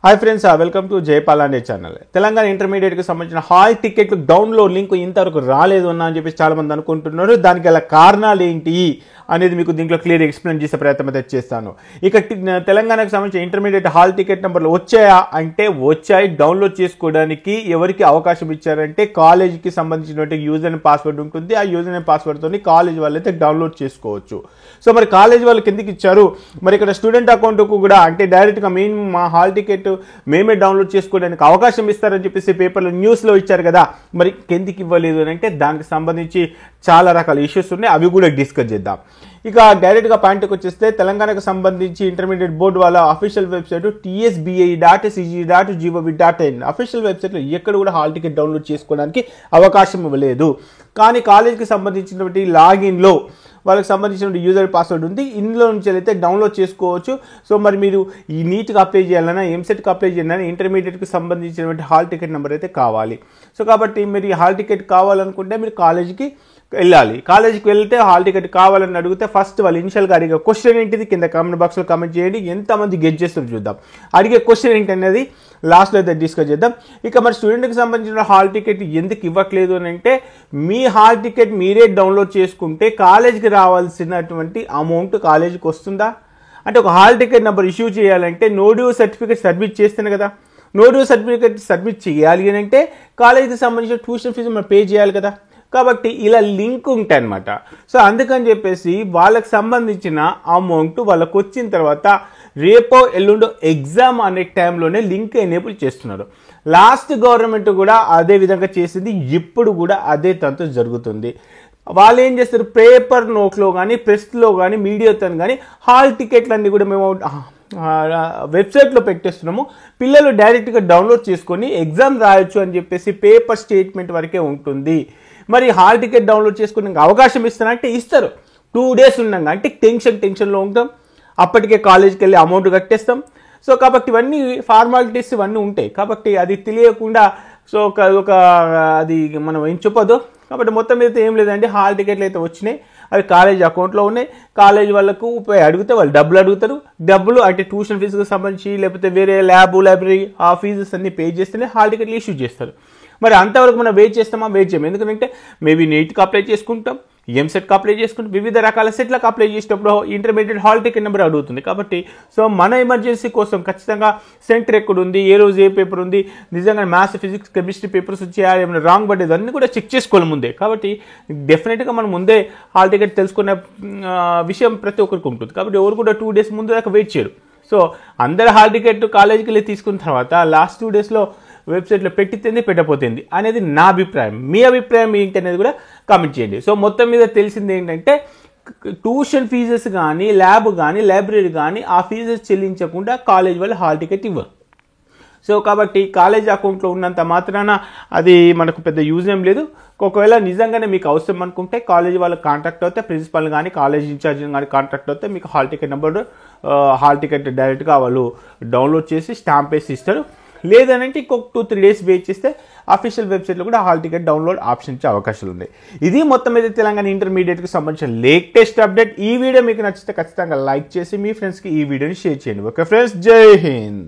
Hi friends welcome to Jaipal अने channel Telangana intermediate की संबंधिंచిన హాల్ టికెట్ డౌన్లోడ్ లింక్ ఇంతవరకు రాలేదు అన్న అని చెప్పి చాలా మంది అనుకుంటున్నారు. దానికి గల కారణాలు ఏంటి అనేది మీకు దీంట్లో క్లియర్ ఎక్స్‌ప్లెయిన్ చేసే ప్రయత్నం అయితే చేస్తాను. ఇక తెలంగాణకు సంబంధించిన ఇంటర్మీడియట్ హాల్ టికెట్ నంబర్లు వచ్చాయా అంటే వచ్చాయి. డౌన్లోడ్ చేసుకోవడానికి ఎవరికి అవకాశం ఇచ్చారంటే కాలేజీకి సంబంధించినటువంటి యూజర్ నేమ్ పాస్వర్డ్ ఉంటుంది. ఆ యూజర్ నేమ్ పాస్వర్డ్ తోని కాలేజ్ వాళ్ళైతే డౌన్లోడ్ చేసుకోవచ్చు. సో మరి కాలేజ్ వాళ్ళకి ఎందుకు ఇచ్చారు? మరి ఇక్కడ స్టూడెంట్ అకౌంట్ కు కూడా అంటే డైరెక్ట్ గా మెయిన్ మా హాల్ టికెట్ మేమే డౌన్లోడ్ చేసుకోవడానికి అవకాశం ఇస్తారని చెప్పేసి పేపర్లో న్యూస్లో ఇచ్చారు కదా, మరి ఎందుకు ఇవ్వలేదు అని అంటే దానికి సంబంధించి చాలా రకాల ఇష్యూస్ ఉన్నాయి, అవి కూడా డిస్కస్ చేద్దాం. ఇక డైరెక్ట్గా పాయింట్కి వచ్చేస్తే తెలంగాణకు సంబంధించి ఇంటర్మీడియట్ బోర్డు వాళ్ళ అఫీషియల్ వెబ్సైట్ tsbi.cg.gov.in అఫీషియల్ వెబ్సైట్లో ఎక్కడ కూడా హాల్ టికెట్ డౌన్లోడ్ చేసుకోవడానికి అవకాశం ఇవ్వలేదు. కానీ కాలేజీకి సంబంధించినటువంటి లాగిన్లో వాళ్ళకి సంబంధించిన యూజర్ పాస్వర్డ్ ఉంది. ఇందులో నుంచి అయితే డౌన్లోడ్ చేసుకోవచ్చు. సో మరి మీరు ఈ నీట్గా అప్లై చేయాలన్నా ఎంసెట్కి అప్లై చేయాలన్నా ఇంటర్మీడియట్కి సంబంధించినటువంటి హాల్ టికెట్ నెంబర్ అయితే కావాలి. సో కాబట్టి మీరు ఈ హాల్ టికెట్ కావాలనుకుంటే మీరు కాలేజీకి వెళ్ళాలి. కాలేజీకి వెళ్తే హాల్ టికెట్ కావాలని అడిగితే ఫస్ట్ వాళ్ళు ఇనిషియల్గా అడిగే క్వశ్చన్ ఏంటిది కింద కామెంట్ బాక్స్లో కామెంట్ చేయండి. ఎంతమంది గెట్ చేస్తారో చూద్దాం. అడిగే క్వశ్చన్ ఏంటి అనేది లాస్ట్లో అయితే డిస్కస్ చేద్దాం. ఇక మరి స్టూడెంట్కి సంబంధించిన హాల్ టికెట్ ఎందుకు ఇవ్వట్లేదు అని అంటే మీ హాల్ టికెట్ మీరే డౌన్లోడ్ చేసుకుంటే కాలేజీకి రావాల్సినటువంటి అమౌంట్ కాలేజీకి వస్తుందా అంటే ఒక హాల్ టికెట్ నెంబర్ ఇష్యూ చేయాలంటే నో డ్యూ సర్టిఫికేట్ సబ్మిట్ చేస్తేనే కదా. నో డ్యూ సర్టిఫికేట్ సబ్మిట్ చేయాలి అని అంటే కాలేజీకి సంబంధించిన ట్యూషన్ ఫీజు మనం పే చేయాలి కదా. కాబట్టి ఇలా లింక్ ఉంటాయి అన్నమాట. సో అందుకని చెప్పేసి వాళ్ళకి సంబంధించిన అమౌంట్ వాళ్ళకు వచ్చిన తర్వాత రేపో ఎల్లుండో ఎగ్జామ్ అనే టైంలోనే లింక్ ఎనేబుల్ చేస్తున్నారు. లాస్ట్ గవర్నమెంట్ కూడా అదే విధంగా చేసింది, ఇప్పుడు కూడా అదే తంతు జరుగుతుంది. వాళ్ళు ఏం చేస్తారు, పేపర్ నోట్లో కానీ ప్రెస్లో కానీ మీడియాతో కానీ హాల్ టికెట్లన్నీ కూడా మేము వెబ్సైట్లో పెట్టేస్తున్నాము, పిల్లలు డైరెక్ట్గా డౌన్లోడ్ చేసుకొని ఎగ్జామ్ రాయొచ్చు అని చెప్పేసి పేపర్ స్టేట్మెంట్ వరకే ఉంటుంది. మరి హాల్ టికెట్ డౌన్లోడ్ చేసుకునే అవకాశం ఇస్తానంటే ఇస్తారు. 2 days ఉన్నాం అంటే టెన్షన్లో ఉంటాం, అప్పటికే కాలేజీకి వెళ్ళి అమౌంట్ కట్టేస్తాం. సో కాబట్టి ఇవన్నీ ఫార్మాలిటీస్ ఇవన్నీ ఉంటాయి. కాబట్టి అది తెలియకుండా సో ఒక అది మనం ఏం చెప్పదు. కాబట్టి మొత్తం అయితే ఏం లేదండి, హాల్ టికెట్లు అయితే వచ్చినాయి, అవి కాలేజ్ అకౌంట్లో ఉన్నాయి. కాలేజ్ వాళ్ళకు అడిగితే వాళ్ళు డబ్బులు అడుగుతారు. డబ్బులు అంటే ట్యూషన్ ఫీజుకి సంబంధించి లేకపోతే వేరే లైబ్రరీ ఆ ఫీజెస్ అన్ని పే చేస్తేనే హాల్ టికెట్లు ఇష్యూ చేస్తారు. మరి అంతవరకు మనం వెయిట్ చేస్తామా? వెయిట్ చేయము. ఎందుకంటే మేబీ నీట్కి అప్లై చేసుకుంటాం, ఎంసెట్కి అప్లై చేసుకుంటాం, వివిధ రకాల సెట్లకు అప్లై చేసేటప్పుడు ఇంటర్మీడియట్ హాల్ టికెట్ నెంబర్ అడుగుతుంది. కాబట్టి సో మన ఎమర్జెన్సీ కోసం ఖచ్చితంగా సెంటర్ ఎక్కడ ఉంది, ఏ రోజు ఏ పేపర్ ఉంది, నిజంగా మ్యాథ్స్ ఫిజిక్స్ కెమిస్ట్రీ పేపర్స్ వచ్చాయా, ఏమైనా రాంగ్ పడేది అన్నీ కూడా చెక్ చేసుకోవాలి ముందే. కాబట్టి డెఫినెట్గా మనం ముందే హాల్ టికెట్ తెలుసుకునే విషయం ప్రతి ఒక్కరికి ఉంటుంది. కాబట్టి ఎవరు కూడా 2 days ముందు దాకా వెయిట్ చేయరు. సో అందరు హాల్ టికెట్ కాలేజీకి వెళ్ళి తీసుకున్న తర్వాత లాస్ట్ 2 daysలో వెబ్సైట్లో పెట్టితేంది పెట్టపోతుంది అనేది నా అభిప్రాయం. మీ అభిప్రాయం ఏంటి అనేది కూడా కామెంట్ చేయండి. సో మొత్తం మీద తెలిసింది ఏంటంటే ట్యూషన్ ఫీజెస్ కానీ ల్యాబ్ కానీ లైబ్రరీ కానీ ఆ ఫీజెస్ చెల్లించకుండా కాలేజ్ వాళ్ళు హాల్ టికెట్ ఇవ్వరు. సో కాబట్టి కాలేజ్ అకౌంట్లో ఉన్నంత మాత్రాన అది మనకు పెద్ద యూజ్ ఏం లేదు. ఒకవేళ నిజంగానే మీకు అవసరం అనుకుంటే కాలేజీ వాళ్ళకి కాంటాక్ట్ అవుతే, ప్రిన్సిపల్ కానీ కాలేజ్ ఇన్ఛార్జ్ కానీ కాంటాక్ట్ అవుతే మీకు hall ticket number hall ticket డైరెక్ట్గా వాళ్ళు డౌన్లోడ్ చేసి స్టాంప్ వేసి ఇస్తారు. లేదనంటే ఇంకొక 2-3 days వెయిట్ చేస్తే అఫీషియల్ వెబ్సైట్లో కూడా హాల్ టికెట్ డౌన్లోడ్ ఆప్షన్ ఇచ్చే అవకాశాలు ఉన్నాయి. ఇది మొత్తం మీద తెలంగాణ ఇంటర్మీడియట్కి సంబంధించిన లేటెస్ట్ అప్డేట్. ఈ వీడియో మీకు నచ్చితే ఖచ్చితంగా లైక్ చేసి మీ ఫ్రెండ్స్కి ఈ వీడియోని షేర్ చేయండి. ఓకే ఫ్రెండ్స్, జై హింద్.